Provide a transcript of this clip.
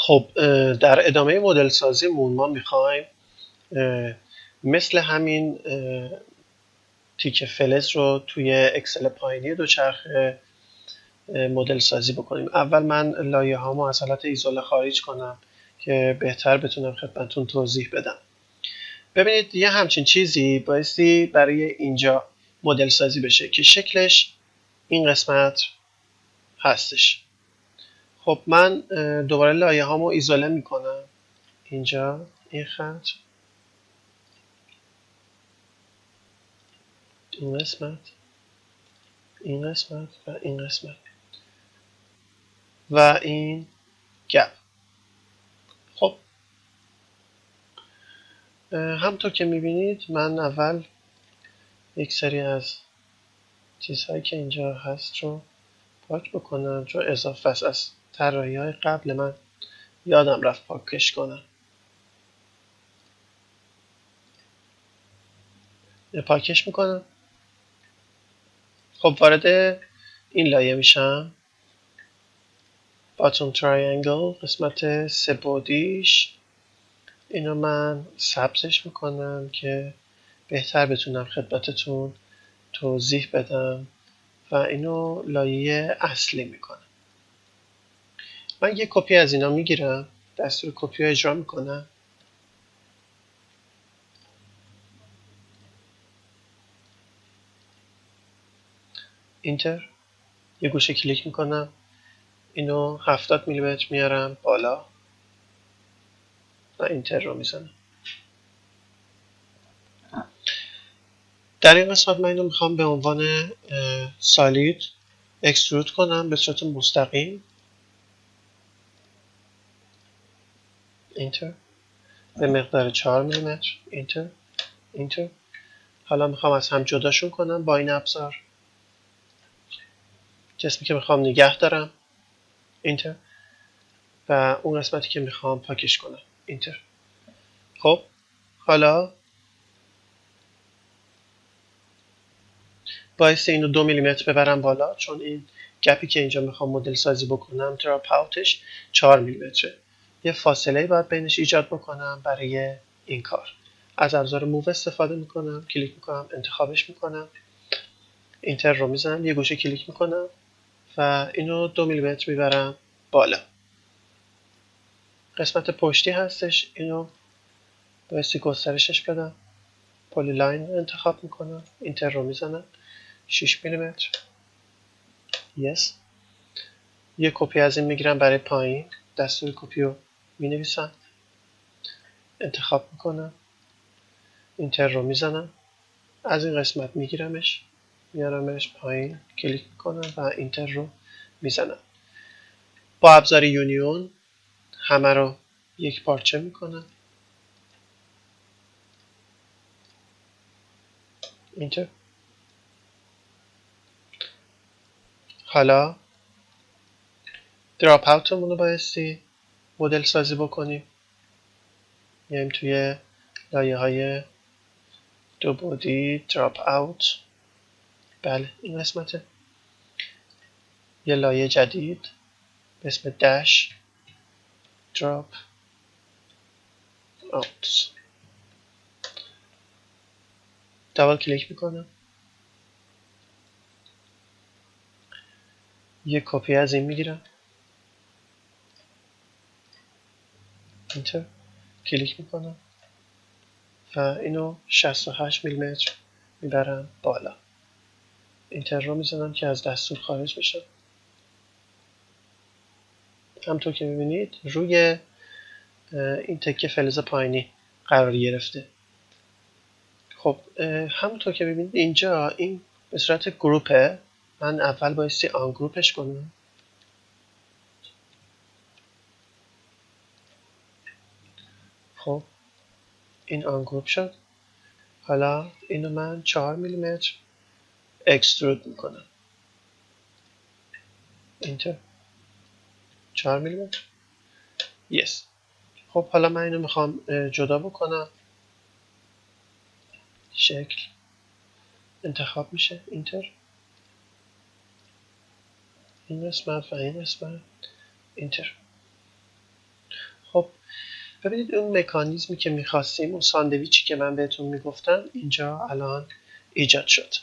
خب در ادامه مدل سازیمون ما میخوایم مثل همین تیکه فلز رو توی اکسل پایینی دوچرخه مدل سازی بکنیم. اول من لایه هامو از حالت ایزوله خارج کنم که بهتر بتونم خدمتتون توضیح بدم. ببینید یه همچین چیزی بایستی برای اینجا مدل سازی بشه که شکلش این قسمت هستش. خب من دوباره لایه هامو ایزوله میکنم. اینجا این خط، این قسمت، این قسمت و این قسمت و این گپ. خب همطور که میبینید من اول یک سری از چیزهایی که اینجا هست رو پاک بکنم، چون اضافه است از طراحی‌های قبل من یادم رفت پاکش کنم. پاکش میکنم. خب وارد این لایه میشم. باتوم ترایانگل، قسمت سه بعدیش، اینو من سبزش میکنم که بهتر بتونم خدمتتون توضیح بدم و اینو لایه اصلی میکنم. من یک کپی از اینا میگیرم، دستور کپی رو اجرا میکنم. اینتر، یه گوشه کلیک میکنم، اینو 70 میلیمتر میارم بالا و اینتر رو میزنم. در این قسمت من اینو میخوام به عنوان سالید اکسترود کنم به صورت مستقیم. اینتر به مقدار 4 میلیمتر. اینتر، اینتر. حالا میخوام از هم جداشون کنم با این ابزار. جسمی که میخوام نگه دارم، اینتر، و اون قسمتی که میخوام پاکش کنم، اینتر. خب حالا بایستی اینو 2 میلیمتر ببرم بالا، چون این گپی که اینجا میخوام مدل سازی بکنم دراپ اوتش 4 میلیمتره. یه فاصله باید بینش ایجاد بکنم. برای این کار از ابزار موو استفاده میکنم، کلیک میکنم، انتخابش میکنم، اینتر رو میزنم، یه گوشه کلیک میکنم و اینو 2 میلیمتر میبرم بالا. قسمت پشتی هستش، اینو بایستی گسترشش بدم، پلی لاین انتخاب میکنم، اینتر رو میزنم، 6 میلیمتر. یس. یه کپی از این میگیرم برای پایین، دستور کپی رو مینویسم، انتخاب میکنم، اینتر رو میزنم، از این قسمت میگیرمش، میارمش پایین، کلیک میکنم و اینتر رو میزنم. با ابزار یونیون همه رو یک پارچه میکنم، اینتر. حالا دراپ اوتمون رو بایستی مدل سازی بکنیم. میایم توی لایه های دو بعدی، دراپ اوت، بله این قسمته. یه لایه جدید به اسم داش دراپ اوت، دبل کلیک میکنم، یه کپی از این میگیرم، اینتر، کلیک میکنم و اینو 68 میلیمتر میبرم بالا، اینتر رو میزنم که از دستور خارج بشه. همطور که میبینید روی این تکه فلز پایینی قرار گرفته. خب همونطور که میبینید اینجا این به صورت گروپه. من اول بایستی آن گروپش کنم. خب این آن گروپ شد. حالا اینو من 4 میلیمتر اکسترود میکنم، اینتر، 4 میلیمتر. یس. خب حالا من اینو میخوام جدا بکنم، شکل انتخاب میشه، اینتر، این قسمت و این قسمت، اینتر. ببینید اون مکانیزمی که میخواستیم، اون ساندویچی که من بهتون میگفتم اینجا الان ایجاد شد.